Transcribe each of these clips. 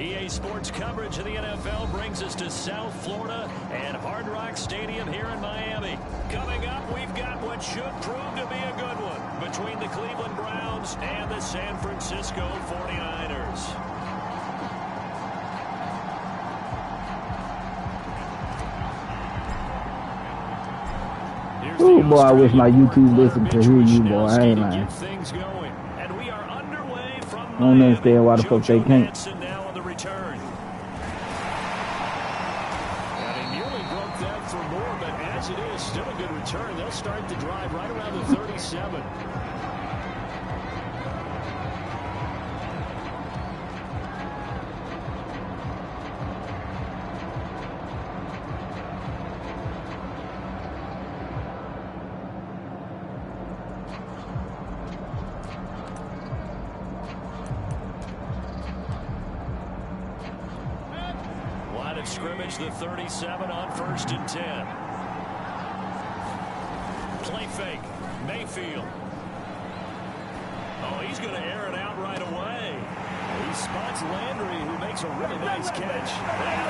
EA Sports coverage of the NFL brings us to South Florida and Hard Rock Stadium here in Miami. Coming up, we've got what should prove to be a good one between the Cleveland Browns and the San Francisco 49ers. Oh boy, I wish my YouTube listened to hear you, boy. I ain't lying. I don't understand why the fuck they can't. For more, but as it is, still a good return. They'll start the drive right around the 37. Line of scrimmage, the 37 on 1st and 10. Play fake. Mayfield. Oh, he's going to air it out right away. He spots Landry, who makes a really nice catch. And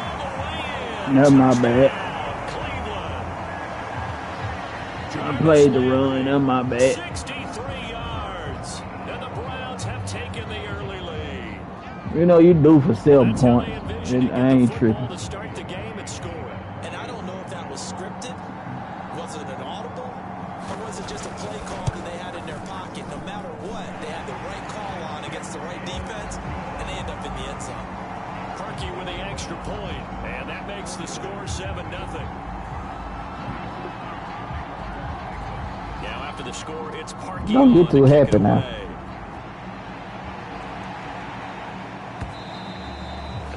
all the way in. That's my bad. Cleveland. I played the run. That's my bad. 63 yards. And the Browns have taken the early lead. You know, you do for 7 points. I ain't tripping. To start the game and score. And I don't know if that was scripted. Was it an audible? Or was it just a play call that they had in their pocket? No matter what, they had the right call on against the right defense, and they end up in the end zone. Parkey with the extra point, and that makes the score 7-0. Now after the score, it's Parkey. Don't get too happy now.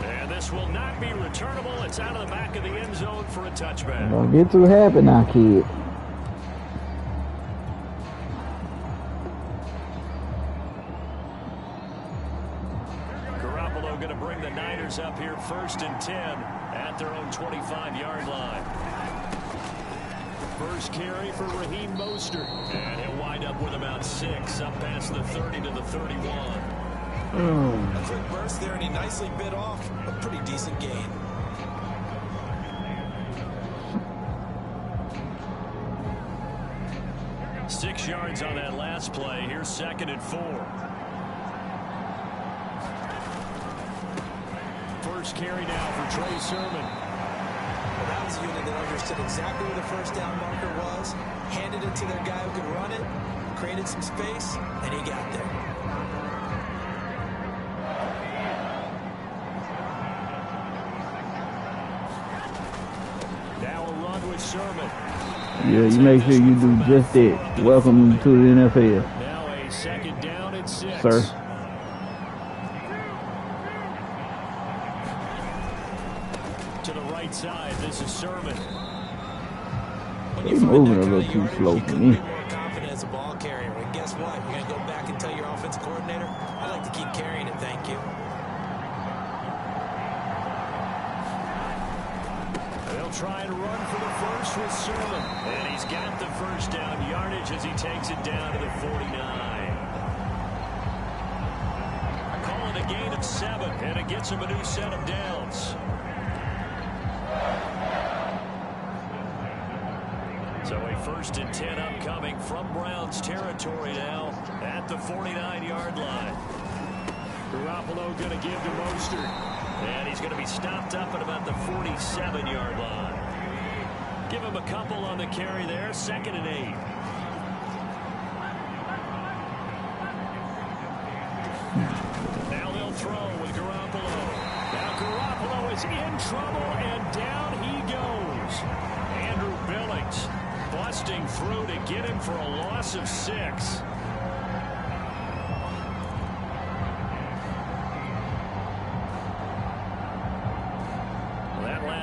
And this will not be returnable. It's out of the back of the end zone for a touchback. Don't get too happy now, kid. Garoppolo going to bring the Niners up here 1st and 10 at their own 25-yard line. First carry for Raheem Mostert. And he'll wind up with about 6 up past the 30 to the 31. A quick burst there, and he nicely bit off a pretty decent gain. Six yards on that last play. Here's 2nd and 4. First carry now for Trey Sermon. Well, that was a unit that understood exactly where the first down marker was, handed it to their guy who could run it, created some space, and he got there. Now a run with Sermon. Yeah, you make sure you do just that. Welcome to the NFL. Now a 2nd down and 6. Sir. To the right side, this is Sermon. He's moving a little too slow for me. Be more confident as a ball carrier. And guess what? You're going to go back and tell your offensive coordinator, I'd like to keep carrying it, thank you. They'll try and run for the first with Sermon. And he's got the first down yardage as he takes it down to the 49. Calling a gain of 7, and it gets him a new set of downs. So a 1st and 10 upcoming from Browns territory now at the 49-yard line. Garoppolo going to give to Mostert. And he's going to be stopped up at about the 47-yard line. Give him a couple on the carry there. 2nd and 8. Now they'll throw with Garoppolo. Now Garoppolo is in trouble, and down he goes. Andrew Billings busting through to get him for a loss of 6.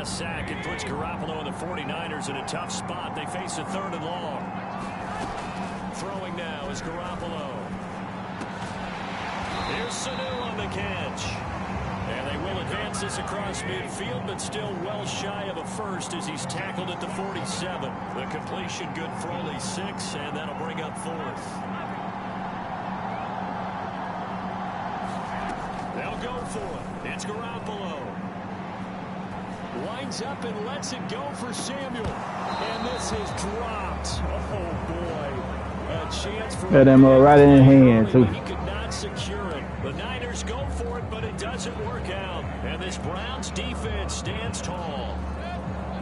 Sack. It puts Garoppolo and the 49ers in a tough spot. They face a 3rd and long. Throwing now is Garoppolo. Here's Sanu on the catch. And they will advance this across midfield, but still well shy of a first as he's tackled at the 47. The completion good for only 6, and that'll bring up 4th. They'll go for it. It's Garoppolo. Lines up and lets it go for Samuel. And this is dropped. Oh, boy. A chance for got him right in the hand, too. He could not secure it. The Niners go for it, but it doesn't work out. And this Browns defense stands tall.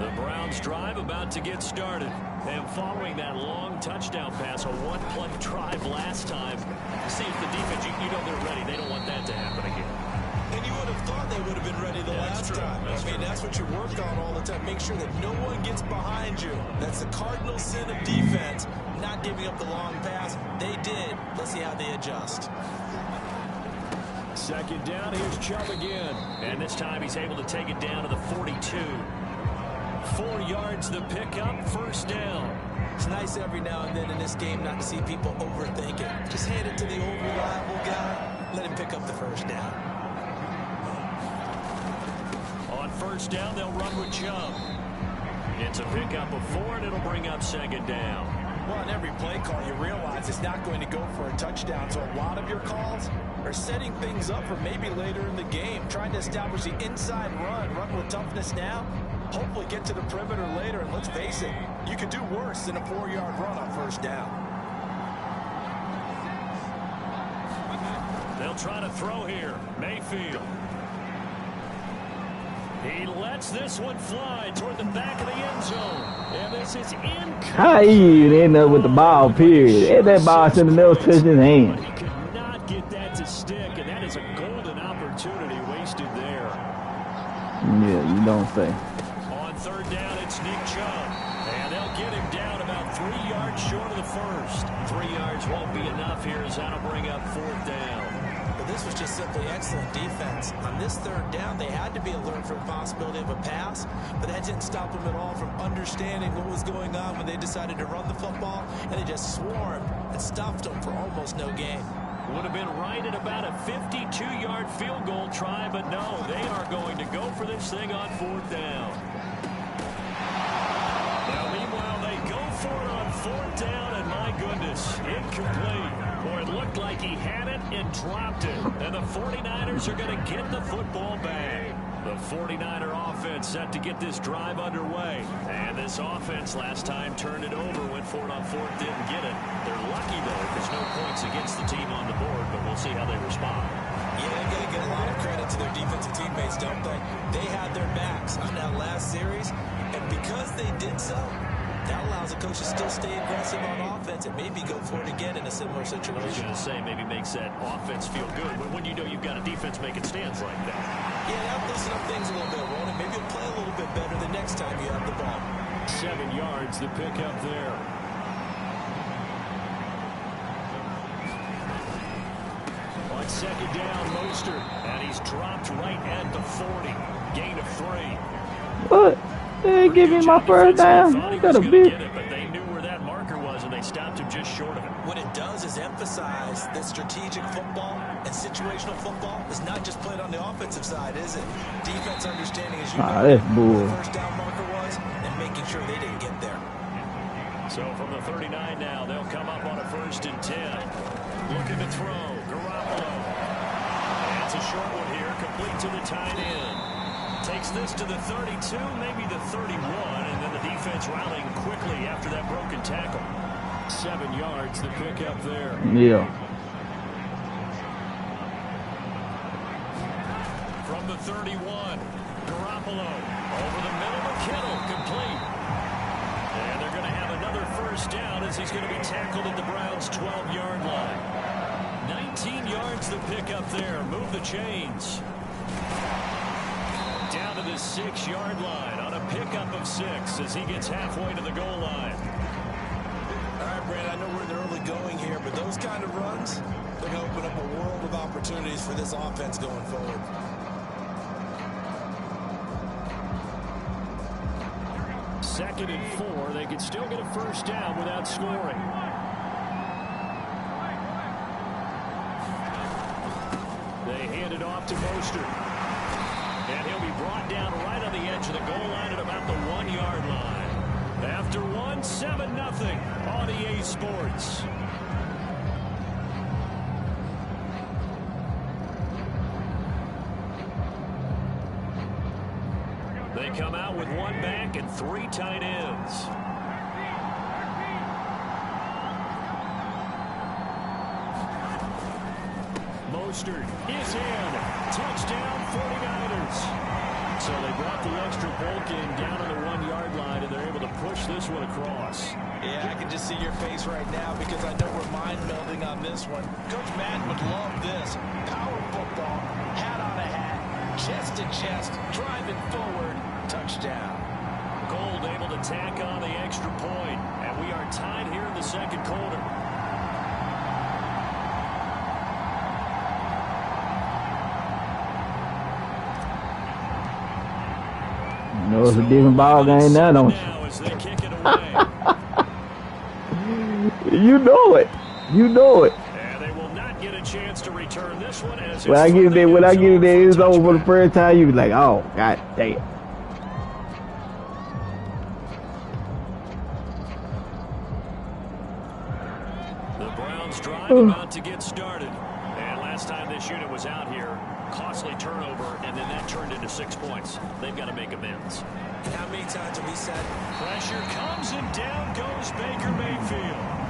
The Browns drive about to get started. And following that long touchdown pass, a one-play drive last time, see if the defense, you know they're ready. They don't want that to happen again. And you would have thought they would have been ready the last time. That's what you work on all the time. Make sure that no one gets behind you. That's the cardinal sin of defense, not giving up the long pass. They did. Let's see how they adjust. Second down, here's Chubb again. And this time he's able to take it down to the 42. 4 yards the pickup, first down. It's nice every now and then in this game not to see people overthink it. Just hand it to the old reliable guy. Let him pick up the first down. On first down, they'll run with Chubb. It's a pickup of 4, and it'll bring up second down. Well, on every play call, you realize it's not going to go for a touchdown. So a lot of your calls are setting things up for maybe later in the game, trying to establish the inside run with toughness now. Hopefully get to the perimeter later, and let's face it, you could do worse than a 4-yard run on first down. They'll try to throw here. Mayfield. He lets this one fly toward the back of the end zone. And this is incomplete. How he even end up with the ball, period? And that ball should have never touched his hand. But he could not get that to stick, and that is a golden opportunity wasted there. Yeah, you don't say. On third down, it's Nick Chubb. And they'll get him down about 3 yards short of the first. 3 yards won't be enough here as that'll bring up fourth down. But this was just simply excellent defense. On this third down, they had to be alert for the possibility of a pass, but that didn't stop them at all from understanding what was going on when they decided to run the football, and they just swarmed and stopped them for almost no gain. Would have been right at about a 52-yard field goal try, but no, they are going to go for this thing on fourth down. Now, meanwhile, they go for it on fourth down, and my goodness, incomplete. Boy, it looked like he had it and dropped it, and the 49ers are going to get the football back. The 49er offense set to get this drive underway. And this offense last time turned it over, went for it on fourth, didn't get it. They're lucky, though, there's no points against the team on the board, but we'll see how they respond. Yeah, they're going to get a lot of credit to their defensive teammates, don't they? They had their backs on that last series, and because they did so, that allows the coach to still stay aggressive on offense and maybe go for it again in a similar situation. I was going to say, maybe makes that offense feel good when you know you've got a defense making stands like that. Yeah, that'll loosen up things a little bit, won't it? Maybe you'll play a little bit better the next time you have the ball. 7 yards, the pickup there. On second down, Mostert, and he's dropped right at the 40. Gain of 3. What? They ain't give me my first down. I got a bitch. But they knew where that marker was, and they stopped him just short of it. What it does is emphasize that strategic football and situational football is not just played on the offensive side, is it? Defense understanding, as you know, that's bull. where the first down marker was, and making sure they didn't get there. So from the 39 now, they'll come up on a 1st and 10. Looking to throw. Garoppolo. That's a short one here, complete to the tight end. Takes this to the 32, maybe the 31, and then the defense rallying quickly after that broken tackle. 7 yards, the pickup there. Yeah. From the 31, Garoppolo over the middle of Kittle, complete. And they're going to have another first down as he's going to be tackled at the Browns' 12-yard line. 19 yards, the pickup there. Move the chains. Down to the 6-yard line on a pickup of 6 as he gets halfway to the goal line. All right, Brad, I know we're in the early going here, but those kind of runs, they're going to open up a world of opportunities for this offense going forward. Second and 4, they could still get a first down without scoring. They hand it off to Mostert. And he'll be brought down right on the edge of the goal line at about the 1-yard line. After 1, 7-0 on EA Sports. They come out with one back and 3 tight ends. Mostert is in. Touchdown 49ers. So they brought the extra bulk in down on the 1-yard line, and they're able to push this one across. Yeah, I can just see your face right now because I know we're mind melding on this one. Coach Madden would love this. Power football, hat on a hat, chest to chest, driving forward, touchdown. Gold able to tack on the extra point, and we are tied here in the second quarter. You know, it's a different ball game now, don't you? You know it. You know it. And they will not get a chance to return this one as when I get it there, it's over for the first time. You be like, oh, god damn. The Browns drive about to get started. And last time this unit was out here, costly turnover, and then that turned into 6 points. They've got to make amends. And how many times have we said, pressure comes and down goes Baker Mayfield.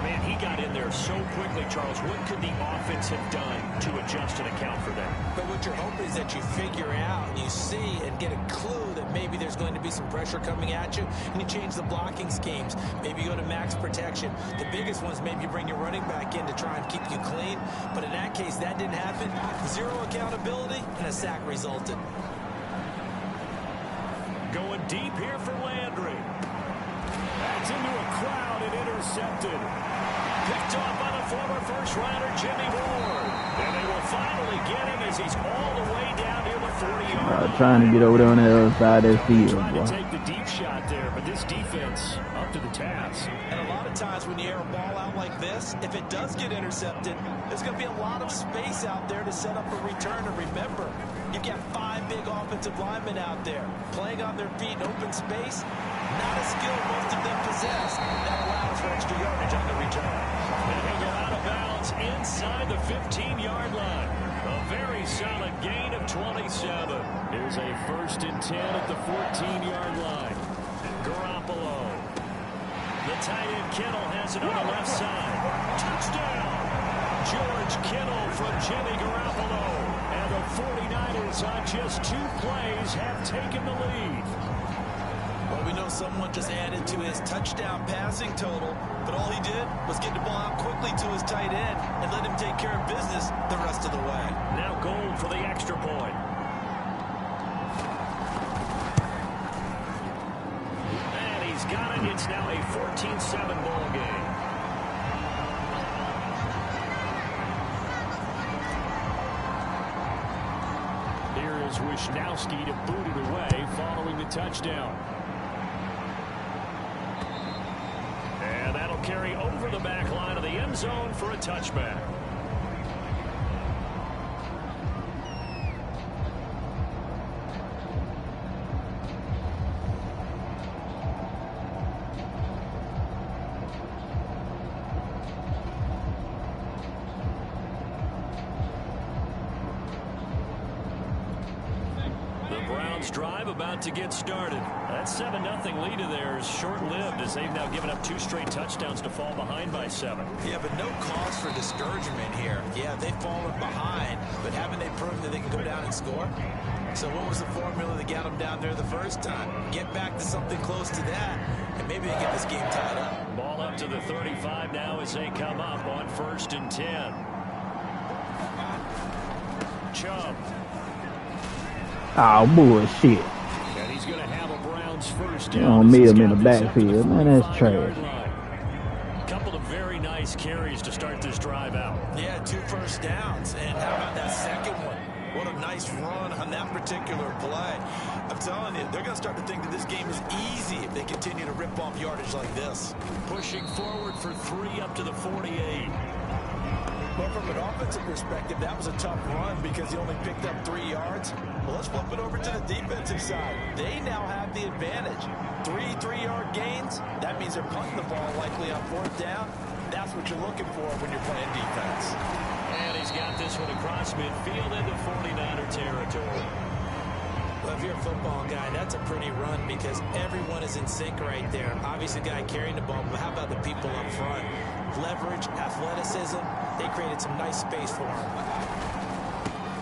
Man, he got in there so quickly, Charles. What could the offense have done to adjust and account for that? But what you're hoping is that you figure out and you see and get a clue that maybe there's going to be some pressure coming at you, and you change the blocking schemes. Maybe you go to max protection. The biggest ones, maybe you bring your running back in to try and keep you clean. But in that case, that didn't happen. Zero accountability, and a sack resulted. Going deep here for Landry. That's into a crowd and intercepted. Picked off by the former first-rounder Jimmy Ward. And they will finally get him as he's all the way down near the 40-yard line. Trying to get over there on the other side of the field. Trying to take the deep shot there, but this defense up to the task. And a lot of times when you air a ball out like this, if it does get intercepted, there's going to be a lot of space out there to set up a return. And remember, you've got 5 big offensive linemen out there playing on their feet in open space. Not a skill most of them possess. That allows for extra yardage on the return. And he'll go out of bounds inside the 15-yard line. A very solid gain of 27. Here's a 1st and 10 at the 14-yard line. Garoppolo. The tight end Kittle has it on the left side. Touchdown! George Kittle from Jimmy Garoppolo. And the 49ers on just 2 plays have taken the lead. Well, we know someone just added to his touchdown passing total, but all he did was get the ball out quickly to his tight end and let him take care of business the rest of the way. Now Gold for the extra point. And he's got it. It's now a 14-7 ball game. Here is Wisnowski to boot it away following the touchdown. And that'll carry over the back line of the end zone for a touchback. Drive about to get started. That 7-0 lead of theirs short-lived as they've now given up 2 straight touchdowns to fall behind by 7. Yeah, but no cause for discouragement here. Yeah, they've fallen behind, but haven't they proven that they can go down and score? So what was the formula that got them down there the first time? Get back to something close to that, and maybe they get this game tied up. Ball up to the 35 now as they come up on 1st and 10. Chubb. Oh, bullshit. And he's going to have a Browns first down. Don't meet him in the backfield. Man, that's trash. Couple of very nice carries to start this drive out. Yeah, 2 first downs. And how about that second one? What a nice run on that particular play. I'm telling you, they're going to start to think that this game is easy if they continue to rip off yardage like this. Pushing forward for 3 up to the 48. But from an offensive perspective, that was a tough run because he only picked up 3 yards. Well, let's flip it over to the defensive side. They now have the advantage. 3 3-yard gains. That means they're punting the ball likely on 4th down. That's what you're looking for when you're playing defense. And he's got this one across midfield into 49er territory. Well, if you're a football guy, that's a pretty run because everyone is in sync right there. Obviously, the guy carrying the ball, but how about the people up front? Leverage, athleticism, they created some nice space for him.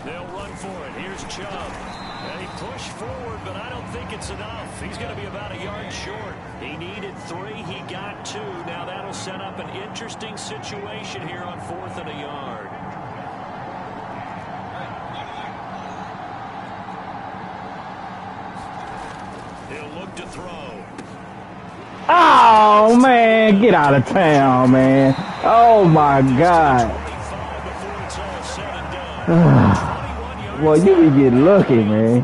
They'll run for it. Here's Chubb. And he pushed forward, but I don't think it's enough. He's going to be about a yard short. He needed 3. He got 2. Now that'll set up an interesting situation here on 4th and a yard. He'll look to throw. Oh, man. Get out of town, man. Oh, my God. Well, you be getting lucky, man.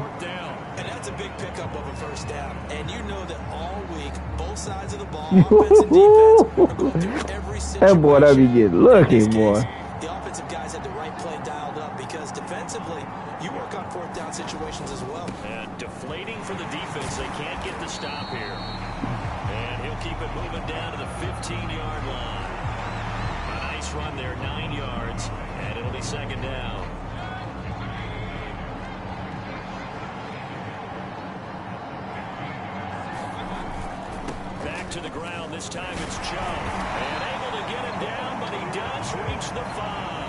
And that's a big pickup of a first down. And you know that all week, both sides of the ball, offense and defense, are going through every situation. That boy, that be getting lucky, boy. The offensive guys had the right play dialed up because defensively, you work on 4th down situations as well. And deflating for the defense. They can't get the stop here. And he'll keep it moving down to the 15-yard line. A nice run there, 9 yards, and it'll be 2nd down. Back to the ground. This time it's Chubb. And able to get him down, but he does reach the 5.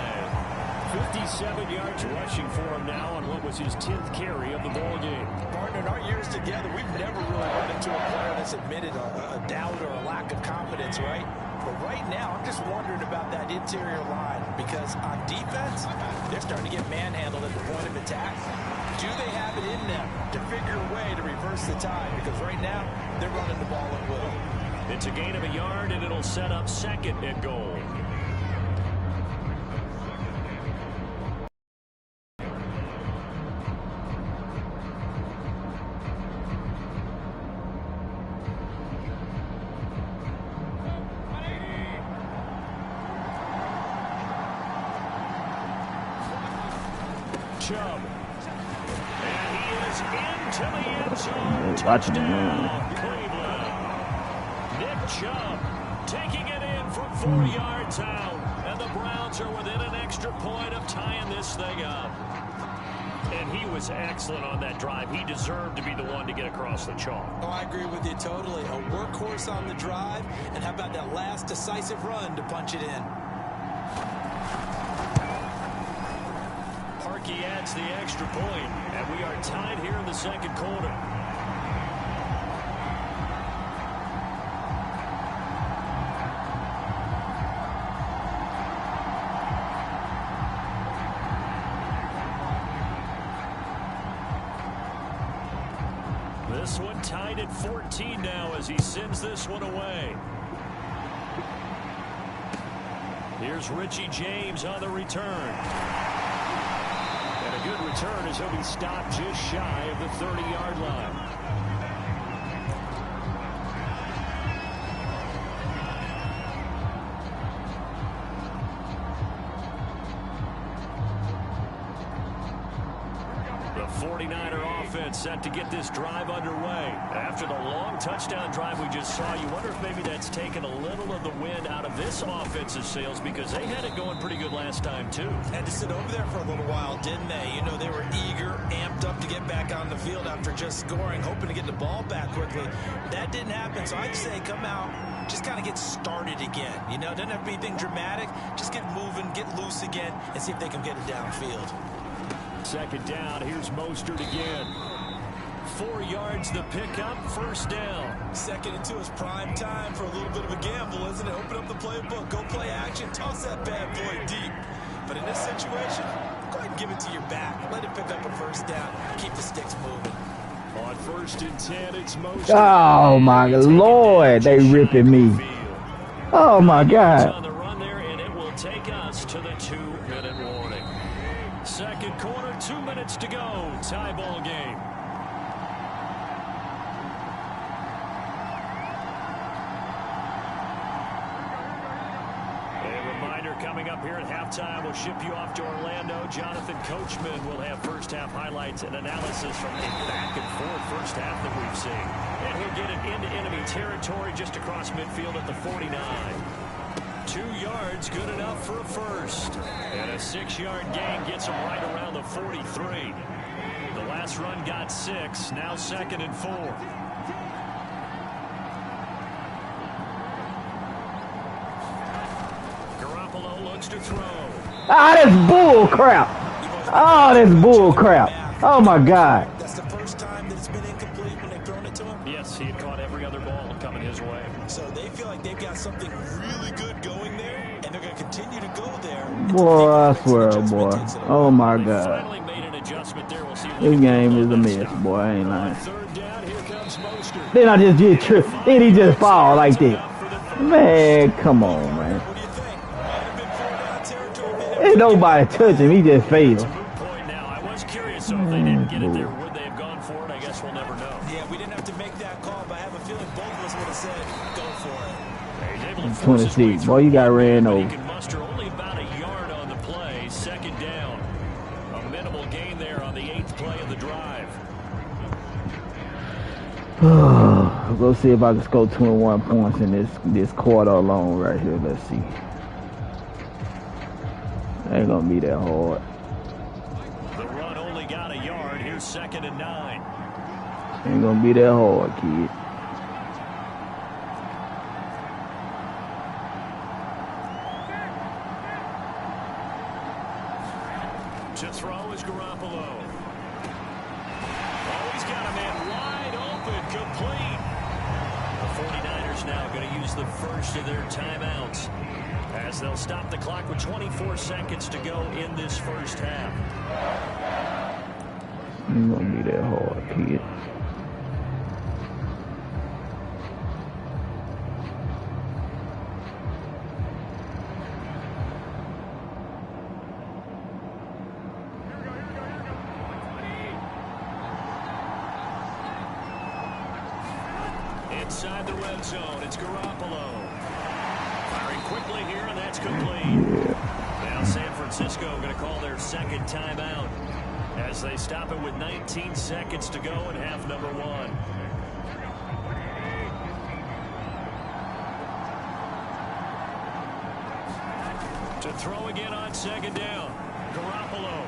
57 yards rushing for him now on what was his 10th carry of the ball game. Partner, in our years together, we've never really run into a player that's admitted a doubt or a lack of confidence, right? But right now, I'm just wondering about that interior line because on defense, they're starting to get manhandled at the point of attack. Do they have it in them to figure a way to reverse the tide? Because right now, they're running the ball at will. It's a gain of a yard, and it'll set up 2nd and goal. Chubb. And he is into the end zone. Touchdown, Cleveland. Nick Chubb taking it in from 4 yards out. And the Browns are within an extra point of tying this thing up. And he was excellent on that drive. He deserved to be the one to get across the chalk. Oh, I agree with you totally. A workhorse on the drive. And how about that last decisive run to punch it in? He adds the extra point, and we are tied here in the 2nd quarter. This one tied at 14 now as he sends this one away. Here's Richie James on the return. A good return as he'll be stopped just shy of the 30-yard line. The 49er offense set to get this drive underway. After the long touchdown drive we just saw, you wonder if maybe that's taken a little of the wind out of this offensive sails because they had it going pretty good last time, too. Had to sit over there for a little while, didn't they? You know, they were eager, amped up to get back on the field after just scoring, hoping to get the ball back quickly. That didn't happen, so I'd say come out, just kind of get started again. You know, doesn't have to be anything dramatic. Just get moving, get loose again, and see if they can get it downfield. 2nd down. Here's Mostert again. 4 yards the pickup, 1st down. 2nd and 2 is prime time for a little bit of a gamble, isn't it? Open up the playbook, go play action, toss that bad boy deep. But in this situation, go ahead and give it to your back. Let it pick up a 1st down. Keep the sticks moving. On 1st and 10, it's Mostert. Oh, my Lord. They ripping me. Oh, my God. On the run there, and it will take us to the 2-minute warning. 2nd quarter, 2 minutes to go. Tie ball game. Coming up here at halftime, we'll ship you off to Orlando. Jonathan Coachman will have first-half highlights and analysis from a back-and-forth first half that we've seen. And he'll get it into enemy territory just across midfield at the 49. 2 yards, good enough for a first. And a 6-yard gain gets him right around the 43. The Last run got 6. Now 2nd and 4. Garoppolo looks to throw. Ah, that's bull crap. Oh, that's bull crap. Oh, my God. That's the first time that it's been incomplete when they've thrown it to him. Yes, he had caught every other ball coming his way. So they feel like they've got something really good going there, and they're going to continue to go there. Boy, I swear, boy. Oh, my God. Finally made an adjustment there. We'll see This game is a mess, boy. I ain't lying. 3rd down, here comes Mostert. Then I just get tripped. Then he just fall like that. Man, come on, man. What do you think? Might have been 4-down territory. Ain't nobody touch him. He just failed. Point now. I was curious, so if they didn't get it there, would they have gone for it? I guess we'll never know. Yeah, we didn't have to make that call, but I have a feeling both of us would have said, go for it. He's able to force his way 26. through Boy, you got one, ran but over. He can muster only about a yard on the play. 2nd down. A minimal gain there on the 8th play of the drive. Go see if I can score 21 points in this quarter alone right here. Let's see. Ain't gonna be that hard. The run only got a yard. Here's 2nd and 9. Ain't gonna be that hard, kid. To throw is Garoppolo. Oh, he's got a man wide open, complete. The 49ers now going to use the first of their timeouts as they'll stop the clock with 24 seconds to go in this first half. Ain't gonna be that hard, kid. Inside the red zone, it's Garoppolo. Firing quickly here, and that's complete. Yeah. Now San Francisco going to call their 2nd timeout as they stop it with 19 seconds to go in half number 1. To throw again on 2nd down. Garoppolo.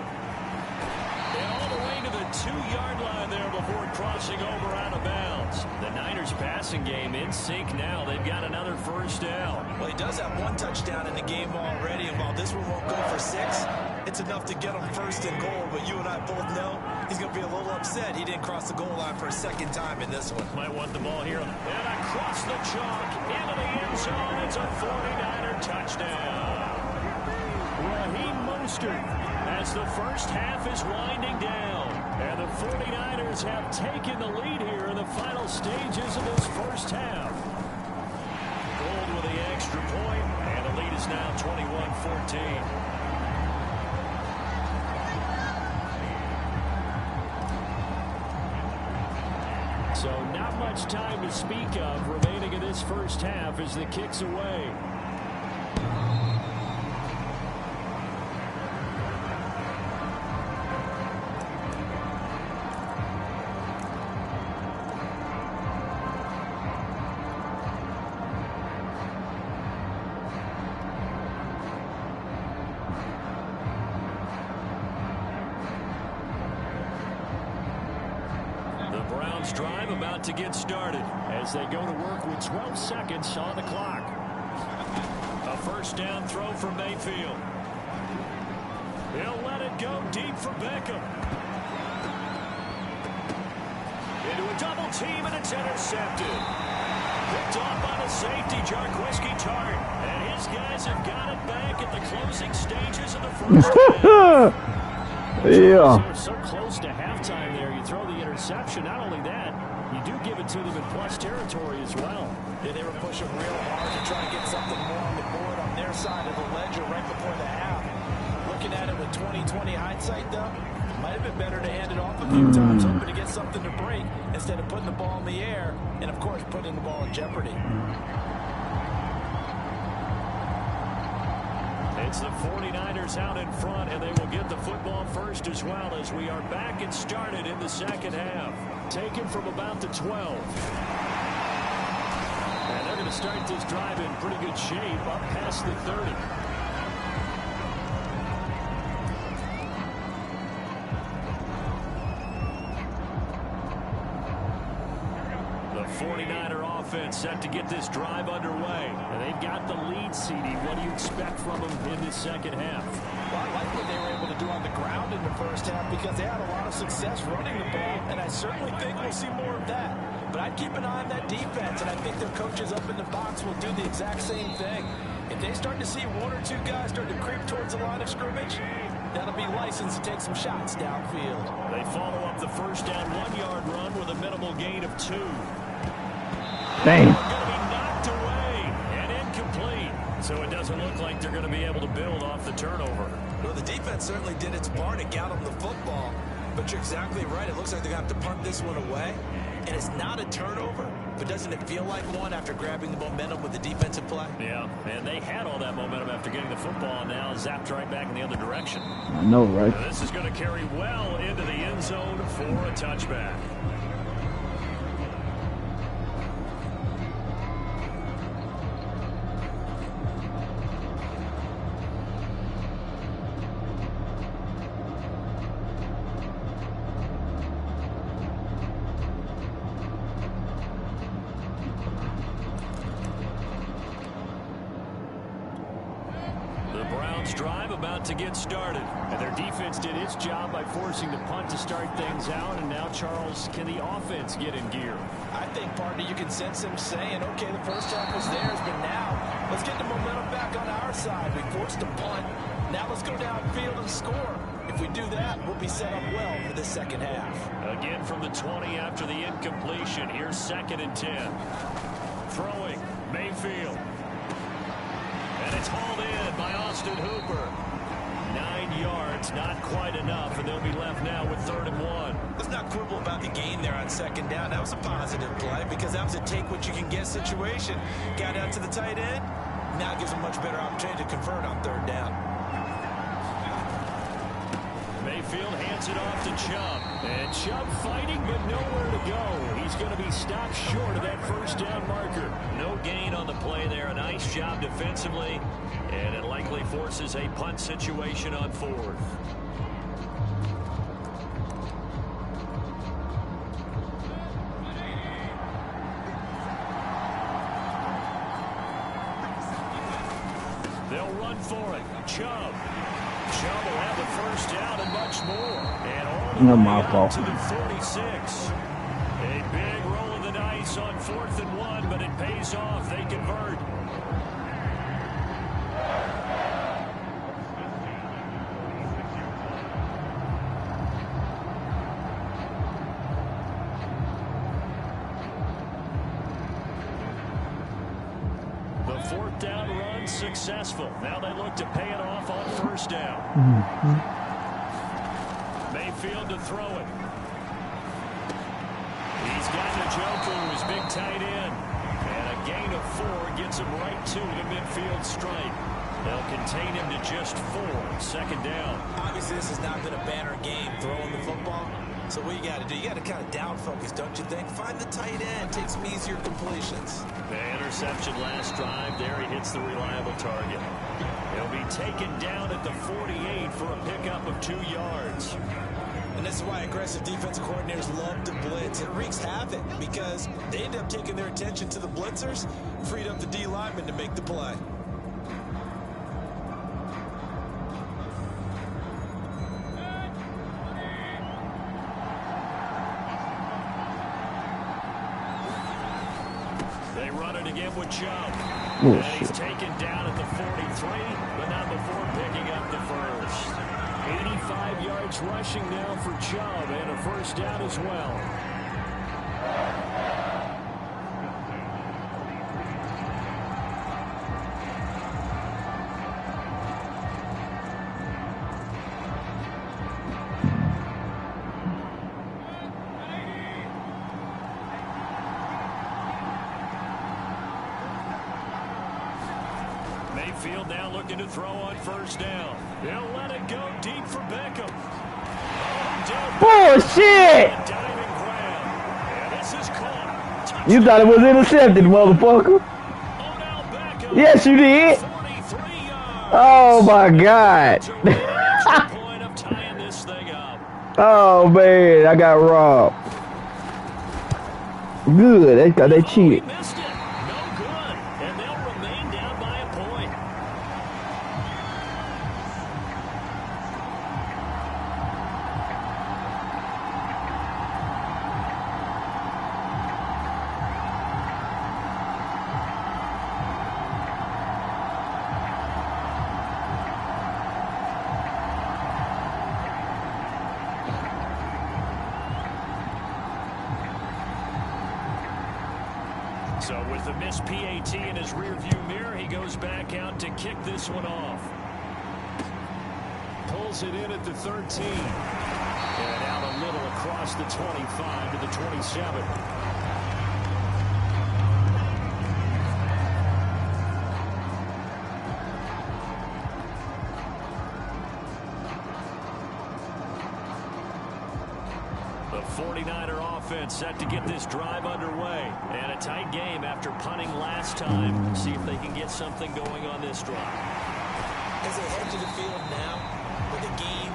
And all the way to the 2-yard line there before crossing over out of bounds. The Niners passing game in sync now. They've got another first down. Well, he does have 1 touchdown in the game already, and while this one won't go for 6, it's enough to get him 1st and goal. But you and I both know he's going to be a little upset he didn't cross the goal line for a 2nd time in this one. Might want the ball here. And across the chalk into the end zone. It's a 49er touchdown. Raheem Mostert as the first half is winding down. And the 49ers have taken the lead here in the final stages of this first half. Gold with the extra point, and the lead is now 21-14. So not much time to speak of remaining in this first half as the kick's away. Drive about to get started as they go to work with 12 seconds on the clock. A first down throw from Mayfield. He'll let it go deep for Beckham. Into a double team, and it's intercepted. Picked off by the safety, Jarquiski Tart. And his guys have got it back at the closing stages of the first half. Yeah. So close to halftime there. You throw the interception. Not only that, you do give it to them in plus territory as well. Yeah, they were pushing real hard to try to get something more on the board on their side of the ledger right before the half. Looking at it with 20/20 hindsight, though, might have been better to hand it off a few times, hoping to get something to break instead of putting the ball in the air and, of course, putting the ball in jeopardy. It's the 49ers out in front, and they will get the football first as well as we are back and started in the second half. Taken from about the 12. And they're going to start this drive in pretty good shape up past the 30. 49er offense set to get this drive underway. And they've got the lead, CD. What do you expect from them in this second half? Well, I like what they were able to do on the ground in the first half because they had a lot of success running the ball, and I certainly think we'll see more of that. But I'd keep an eye on that defense, and I think their coaches up in the box will do the exact same thing. If they start to see one or two guys start to creep towards the line of scrimmage, that'll be licensed to take some shots downfield. They follow up the first down 1-yard run with a minimal gain of 2. Damn. Going to be knocked away and incomplete. So it doesn't look like they're going to be able to build off the turnover. Well, the defense certainly did its part to get them the football. But you're exactly right. It looks like they're going to have to punt this one away. And it's not a turnover. But doesn't it feel like one after grabbing the momentum with the defensive play? Yeah, and they had all that momentum after getting the football, and now zapped right back in the other direction. I know, right? Now this is going to carry well into the end zone for a touchback. Drive about to get started, and their defense did its job by forcing the punt to start things out. And now, Charles, can the offense get in gear? I think, partner, you can sense them saying, okay, the first half was theirs, but now let's get the momentum back on our side. We forced a punt. Now let's go downfield and score. If we do that, we'll be set up well for the second half. Again from the 20 after the incompletion. Here's 2nd and 10. Throwing, Mayfield. And it's hauled in by Austin Hooper. 9 yards, not quite enough, and they'll be left now with 3rd and 1. Let's not quibble about the gain there on 2nd down. That was a positive play because that was a take-what-you-can-get situation. Got out to the tight end. Now it gives them much better opportunity to convert on 3rd down. Mayfield hands it off to Chubb. And Chubb fighting, but nowhere to go. He's going to be stopped short of that first down marker. No gain on the play there. A nice job defensively. And it likely forces a punt situation on 4th. They'll run for it. Chubb. Chubb will have the first down and much more. And all the way out to the 46. A big roll of the dice on 4th and 1, but it pays off. They convert. The 4th down run successful. Now they look to pay it off on 1st down. Mayfield to throw it. He's got Njoku, his big tight end. And a gain of 4 gets him right to the midfield stripe. They'll contain him to just 4. 2nd down. Obviously, this has not been a banner game throwing the football. So what you got to do, you got to kind of down focus, don't you think? Find the tight end, take some easier completions. The interception last drive. There he hits the reliable target. He'll be taken down at the 48 for a pickup of 2 yards. And this is why aggressive defensive coordinators love to blitz. It wreaks havoc because they end up taking their attention to the blitzers, freed up the D lineman to make the play. They run it again with Chubb. Oh, and he's taken down at the 43, but not before picking up the first. 85 yards rushing now for Chubb, and a first down as well. Mayfield now looking to throw on 1st down. They'll let it go deep for Beckham. Bullshit! Diving grab. And this is caught. You thought it was intercepted, motherfucker. Odell Beckham. Yes, you did. 43 yards. Oh, my God. Point of tying this thing up. Oh, man, I got robbed. Good. They cheated. He missed it. No good. And they'll remain down by a point. So with the missed PAT in his rearview mirror, he goes back out to kick this one off. Pulls it in at the 13. And out a little across the 25 to the 27. The 49er offense set to get this drive underway. And a tight game after punting last time. See if they can get something going on this drive. As they head to the field now, with the game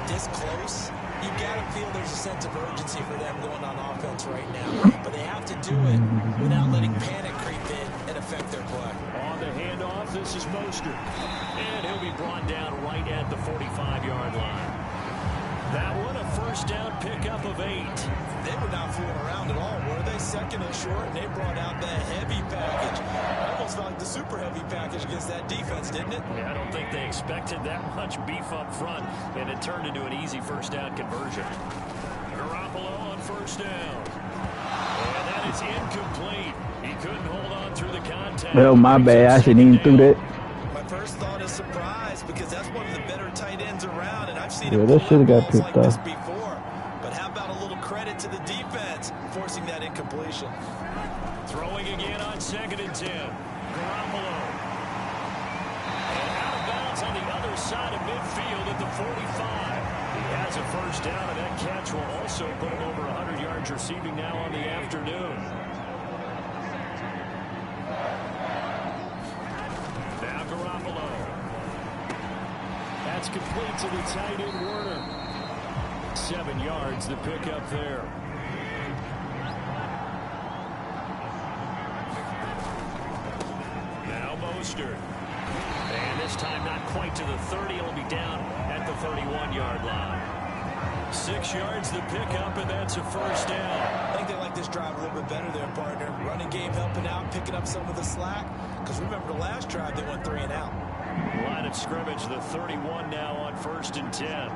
this close, you got to feel there's a sense of urgency for them going on offense right now. But they have to do it without letting panic creep in and affect their play. On the handoff, this is Mostert. And he'll be brought down right at the 45-yard line. That one, a first down pickup of 8. They were not fooling around at all, were they? Second and short, and they brought out the heavy package. Almost felt like the super heavy package against that defense, didn't it? Yeah, I don't think they expected that much beef up front, and it turned into an easy first down conversion. Garoppolo on first down. And that is incomplete. He couldn't hold on through the contact. Oh, my bad. I shouldn't even threw that. My first thought is surprise, because that's one of the better tight ends around, and I've seen Yeah, him that should have got balls picked like this up. before. But how about a little credit to the defense forcing that incompletion? Throwing again on 2nd and 10. Garoppolo. And out of bounds on the other side of midfield at the 45. He has a first down, and that catch will also put him over 100 yards receiving now on the afternoon. Now Garoppolo. That's complete to the tight end, Werner. 7 yards, the pickup there. Now Mostert. And this time not quite to the 30. He'll be down at the 31-yard line. 6 yards, the pickup, and that's a first down. I think they like this drive a little bit better there, partner. Running game helping out, picking up some of the slack. Because remember the last drive, they went 3 and out. Line of scrimmage, the 31 now on 1st and 10.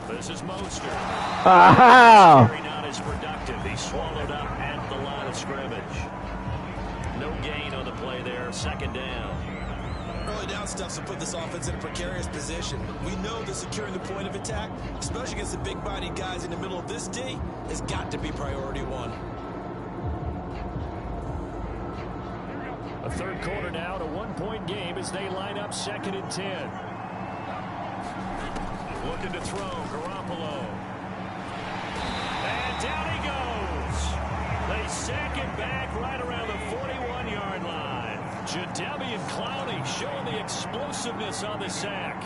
This is Mostert. Wow. Not as productive. He swallowed up at the line of scrimmage. No gain on the play there. 2nd down. Early down stuff's to put this offense in a precarious position. We know that securing the point of attack, especially against the big-bodied guys in the middle of this D, has got to be priority 1. A third quarter now, a 1-point game as they line up 2nd and 10. Looking to throw, Garoppolo. And down he goes. They sack it back right around the 41-yard line. Jadeveon Clowney showing the explosiveness on the sack.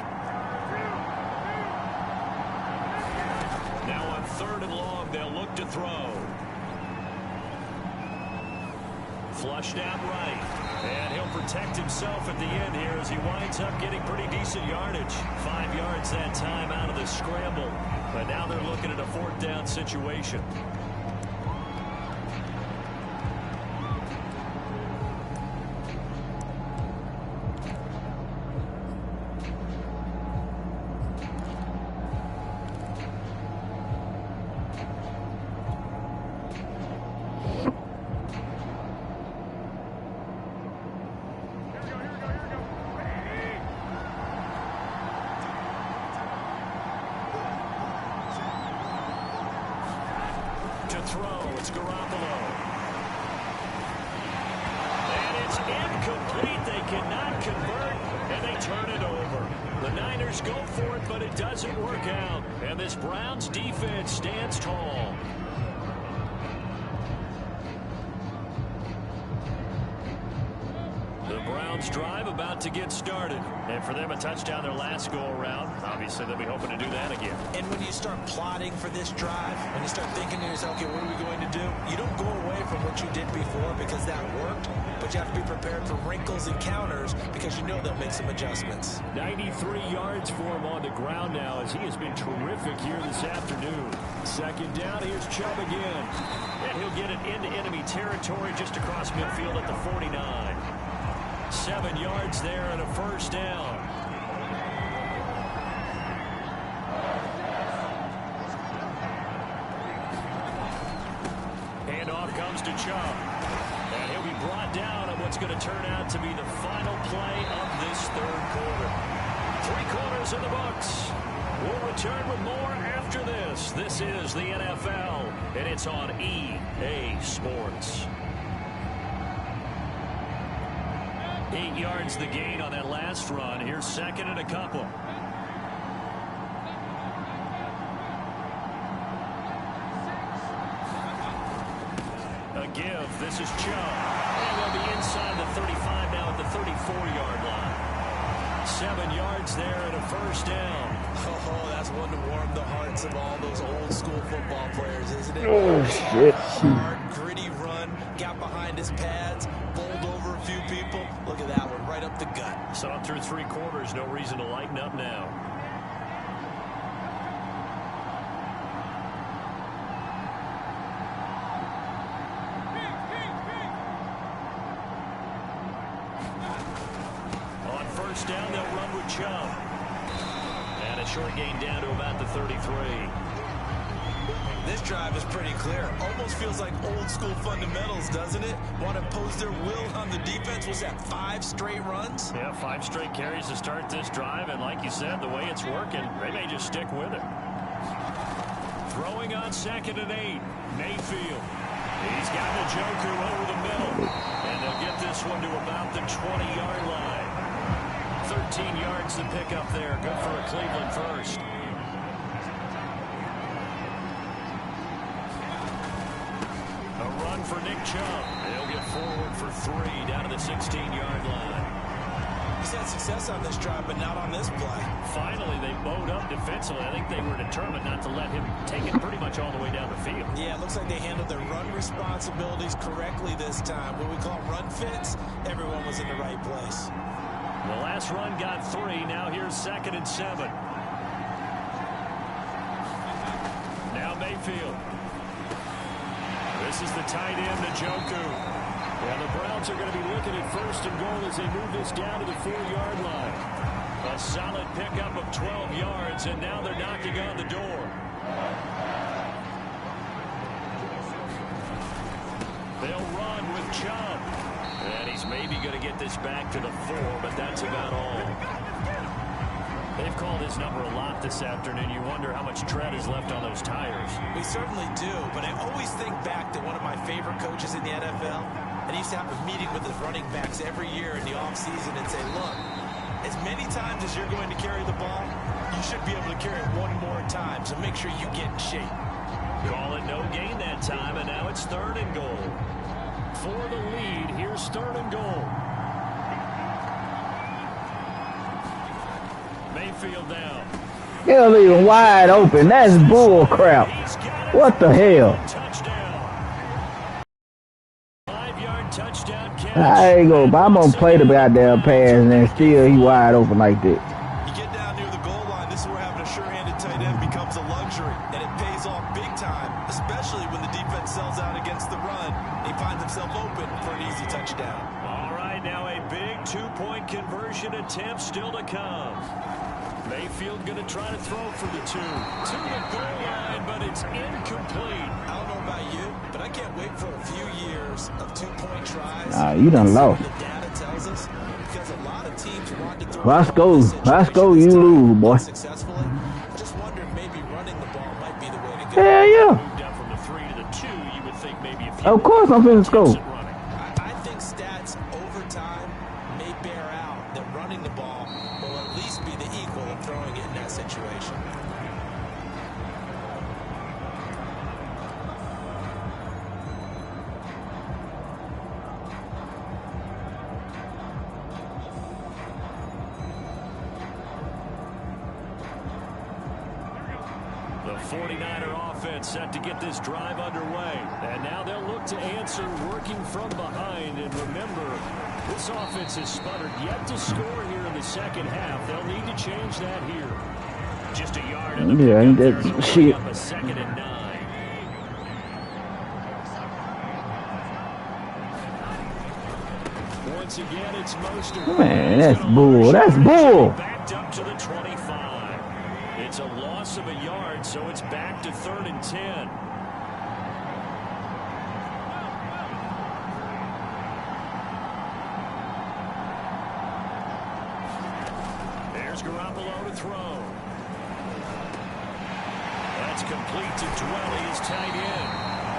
Now on 3rd and long, they'll look to throw. Flushed out right. And he'll protect himself at the end here as he winds up getting pretty decent yardage. 5 yards that time out of the scramble. But now they're looking at a 4th down situation. To throw, it's Garoppolo. And it's incomplete. They cannot convert, and they turn it over. The Niners go for it, but it doesn't work out. And this Browns defense stands tall. Browns drive about to get started. And for them, a touchdown their last go-around. Obviously, they'll be hoping to do that again. And when you start plotting for this drive, when you start thinking to yourself, okay, what are we going to do? You don't go away from what you did before because that worked, but you have to be prepared for wrinkles and counters because you know they'll make some adjustments. 93 yards for him on the ground now as he has been terrific here this afternoon. Second down, here's Chubb again. And he'll get it into enemy territory just across midfield at the 49. 7 yards there and a first down. Handoff comes to Chubb. And he'll be brought down on what's going to turn out to be the final play of this third quarter. 3 quarters in the books. We'll return with more after this. This is the NFL, and it's on EA Sports. 8 yards the gain on that last run. Here's second and a couple. A give. This is Chubb. And they'll be inside the 35 now at the 34-yard line. 7 yards there and a first down. Oh, that's one to warm the hearts of all those old school football players, isn't it? Oh, shit. Hard, gritty run, got behind his pads, bowled over a few people. Look at that one, right up the gut. Saw through 3 quarters, no reason to lighten up now. On first down, they'll run with Chubb. And a short gain down to about the 33. This drive is pretty clear. Almost feels like old school fundamentals, doesn't it? Want to impose their will on the defense. Was that 5 straight runs? Yeah, 5 straight carries to start this drive. And like you said, the way it's working, they may just stick with it. Throwing on second and 8. Mayfield. He's got Njoku over the middle. And they'll get this one to about the 20-yard line. 13 yards to pick up there. Good for a Cleveland first. A run for Nick Chubb. They'll get forward for 3 down to the 16-yard line. He's had success on this drive, but not on this play. Finally, they bowed up defensively. I think they were determined not to let him take it pretty much all the way down the field. Yeah, it looks like they handled their run responsibilities correctly this time. What we call run fits, everyone was in the right place. The last run got 3. Now here's second and 7. Now Mayfield. This is the tight end, Njoku. Yeah, the Browns are going to be looking at first and goal as they move this down to the 4-yard line. A solid pickup of 12 yards, and now they're knocking on the door. They'll run with Chubb. And he's maybe going to get this back to the 4, but that's about all. They've called his number a lot this afternoon. You wonder how much tread is left on those tires. We certainly do, but I always think back to one of my favorite coaches in the NFL, and he used to have a meeting with his running backs every year in the offseason and say, look, as many times as you're going to carry the ball, you should be able to carry it one more time, so make sure you get in shape. Call it no gain that time, and now it's 3rd and goal. For the lead, here's 3rd and goal. Mayfield down. Hell, even wide open. That's bull crap. What the hell? Touchdown. 5-yard touchdown catch. I ain't gonna, but I'm gonna play the goddamn pass and then still he wide open like that. You get down near the goal line, this is where having a sure-handed tight end becomes a luxury, and it pays off big time, especially when the defense sells out against the run. He finds himself open for an easy touchdown. All right, now a big 2-point conversion attempt still to come. Mayfield going to try to throw for the 2. To the goal line, but it's incomplete. I don't know about you, but I can't wait for a few years of 2-point tries. Nah, you done lost. The data tells us because a lot of teams want to throw. Let's go, you lose, boy. Successfully. I just wondered maybe running the ball might be the way to go. Hell yeah. Moved up from the 3 to the 2. You would think maybe a few. Of course I'm finna score. I think stats over time may bear out that running the ball will at least be the equal of throwing it in that situation. The 49er offense set to get this drive underway. And now they'll look to answer working from behind. And remember, this offense has sputtered yet to score here in the second half. They'll need to change that here. Just a yard in the ain't that shit. up a 2nd and 9. Once again, it's Mostert. Man, that's bull. That's bull. Backed up to the 25. It's a loss of a yard, so it's back to 3rd and 10. There's Garoppolo to throw. That's complete to Dwelly, his tight end.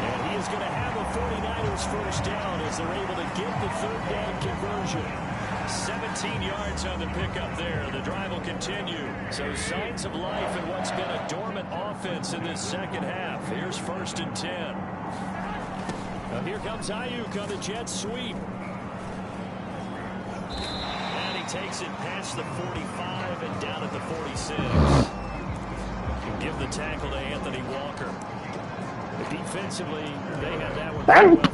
And he is going to have a 49ers first down as they're able to get the 3rd down conversion. 17 yards on the pickup there. The drive will continue. So signs of life in what's been a dormant offense in this second half. Here's 1st and 10. Now here comes Ayuk on the jet sweep. And he takes it past the 45 and down at the 46. Can give the tackle to Anthony Walker. Defensively, they have that one.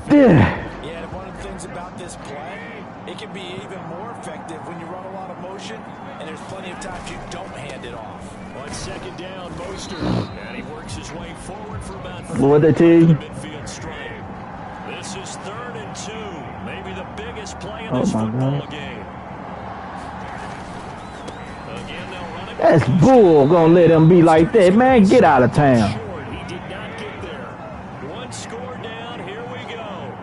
Yeah, and one of the things about this play, it can be even more effective when you run a lot of motion, and there's plenty of times you don't hand it off. On 2nd down, Mostert, and he works his way forward for about 4 What they tell you? midfield strike. This is 3rd and 2, maybe the biggest play in this football game. Again, they'll run it. That's bull. Gonna let him be like that, man. Get out of town. He did not get there. One score down. Here we go.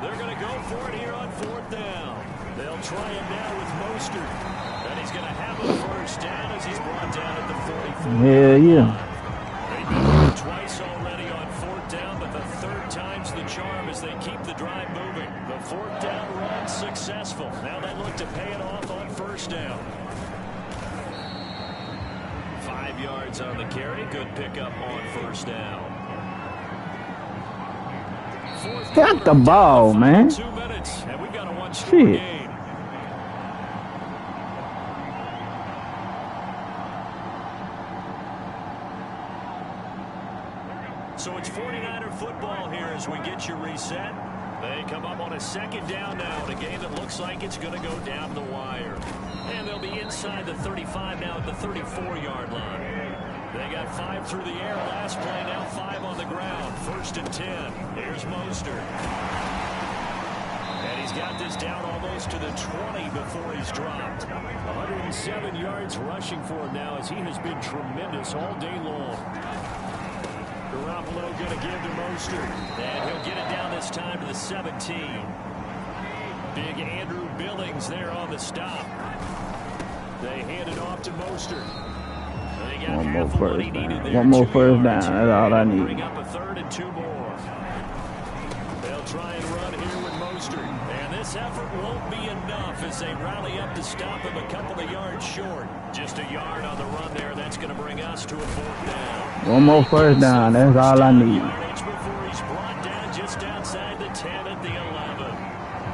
They're going to go for it here on 4th down. They'll try him now with Mostert. And he's going to have a first down as he's brought down at the 44. Hell yeah. They've been hit twice already on 4th down, but the 3rd time's the charm as they keep the drive moving. The 4th down run successful. Now they look to pay it off on 1st down. 5 yards on the carry. Good pickup on 1st down. Got the ball, man. 2 minutes, and we've got a one-score game. So it's 49er football here as we get you reset. They come up on a 2nd down now in a game that looks like it's going to go down the wire. And they'll be inside the 35 now at the 34-yard line. They got 5 through the air last play, now 5 on the ground. 1st and 10. Here's Mostert. And he's got this down almost to the 20 before he's dropped. 107 yards rushing for him now as he has been tremendous all day long. Garoppolo going to give to Mostert. And he'll get it down this time to the 17. Big Andrew Billings there on the stop. They hand it off to Mostert. One more first down. One more first down. That's all I need. Bring up a 3rd and 2 more. They'll try and run here with Mostert. And this effort won't be enough as they rally up to stop him a couple of yards short. Just a yard on the run there. That's going to bring us to a 4th down. One more first down. That's all I need. Before he's brought down just outside the 10 at the 11.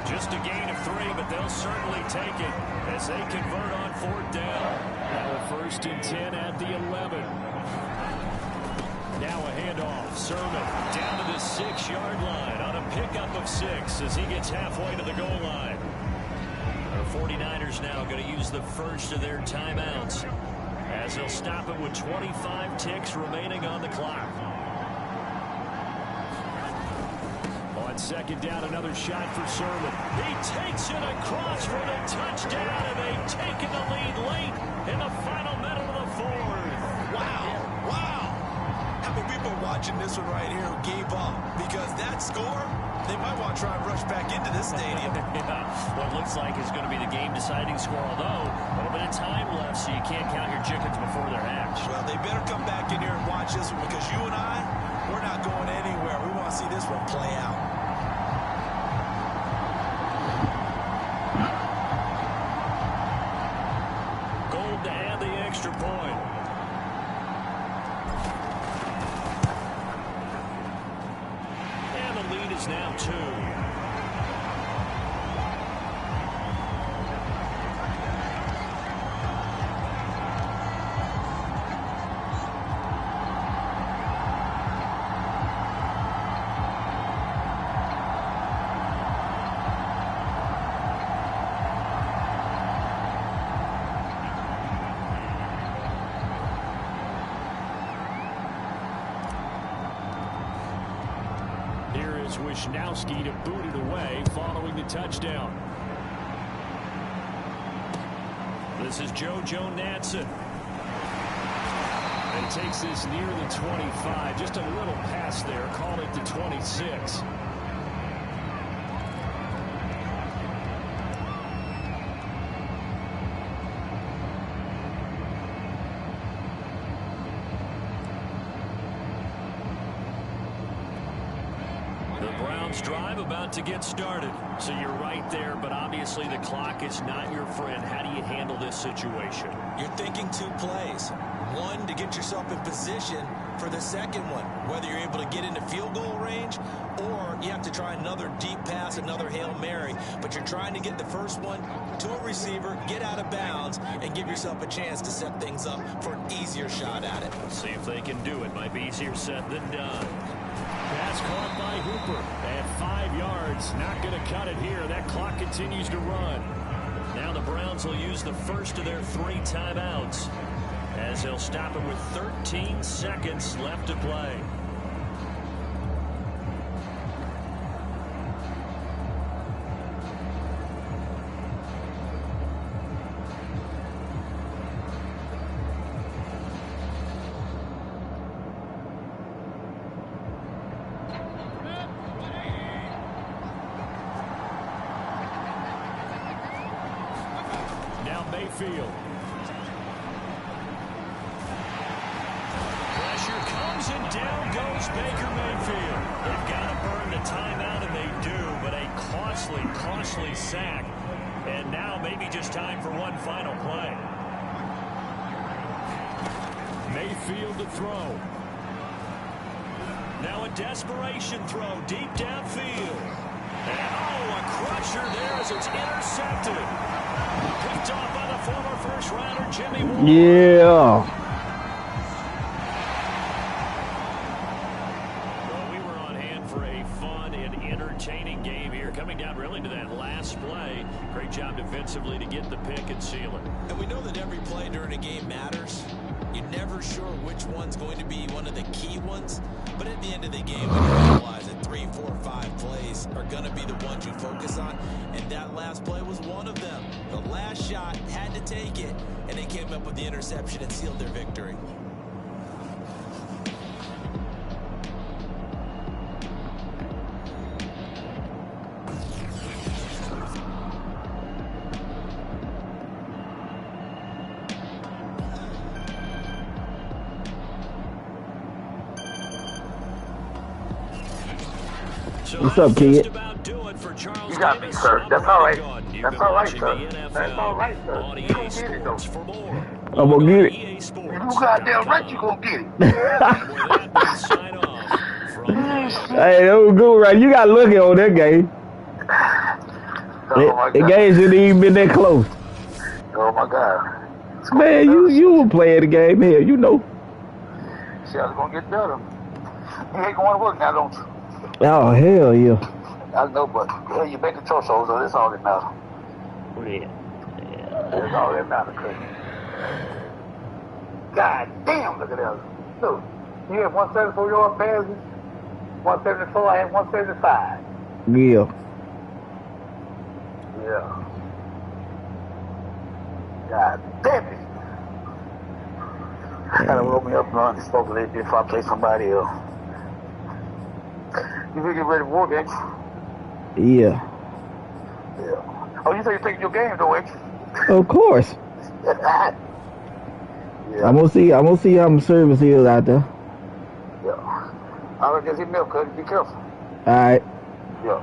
Just a gain of 3, but they'll certainly take it as they convert on 4th down. Now a 1st and 10 at the 11. Now a handoff. Sermon down to the 6-yard line on a pickup of 6 as he gets halfway to the goal line. Our 49ers now going to use the first of their timeouts as they'll stop it with 25 ticks remaining on the clock. On 2nd down, another shot for Sermon. He takes it across for the touchdown, and they've taken the lead late in the final minute of the 4th. Wow. How many people are watching this one right here who gave up? Because that score, they might want to try and rush back into this stadium. Yeah, what looks like is going to be the game-deciding score, although a little bit of time left, so you can't count your chickens before they're hatched. Well, they better come back in here and watch this one because you and I, we're not going anywhere. We want to see this one play out. Gold to add the extra point. And the lead is now 2. allows Wisnowski to boot it away following the touchdown. This is JoJo Natson. And takes this near the 25. Just a little pass there. Call it the 26. Drive about to get started. So you're right there, but obviously the clock is not your friend. How do you handle this situation? You're thinking 2 plays. One, to get yourself in position for the second one, whether you're able to get into field goal range or you have to try another deep pass, another Hail Mary. But you're trying to get the first one to a receiver, get out of bounds, and give yourself a chance to set things up for an easier shot at it. See if they can do it. Might be easier said than done. Pass caught by Hooper at 5 yards. Not going to cut it here. That clock continues to run. Now the Browns will use the first of their 3 timeouts as they'll stop it with 13 seconds left to play. Mayfield. Pressure comes and down goes Baker Mayfield. They've got to burn the timeout, and they do, but a costly sack. And now maybe just time for one final play. Mayfield to throw. Now a desperation throw deep downfield. And a crusher there as it's intercepted. Picked off by the former first-rounder, Jimmy Moore. Yeah. Well, we were on hand for a fun and entertaining game here. Coming down really to that last play. Great job defensively to get the pick and seal it. And we know that every play during a game matters. You're never sure which one's going to be one of the key ones. But at the end of the game, we realize that 3, 4, 5 plays are going to be the ones you focus on. And that last play was one of them. The last shot had to take it, and they came up with the interception and sealed their victory. What's up, kid? You got me, sir. That's all right. That's all right, sir. That's all right, sir. You gonna get it, though. I'm gonna get it. If you goddamn right, you gonna get it. Hey, that was good, right? You got lucky on that game. Oh, my The God. game shouldn't even been that close. Oh, my God. Man, you were playing the game here, you know. See how it's gonna get better. You ain't going to work now, don't you? Oh, hell yeah. I know, but hell, you make the choice, so that's all that matters. Yeah. That's all that matters, cuz. God damn, look at that. Look, you had 174-yard passes, 174, I had 175. Yeah. Yeah. God damn it. Gotta roll me up and run and smoke a little bit before I play somebody else. You think you're ready for work, ain't you? Yeah. Yeah. Oh, you say you're taking your game, though, ain't you? Of course. Yeah. I'm gonna see how my service is out there. Yeah. I guess hit me up, cuz. Be careful. Alright. Yeah.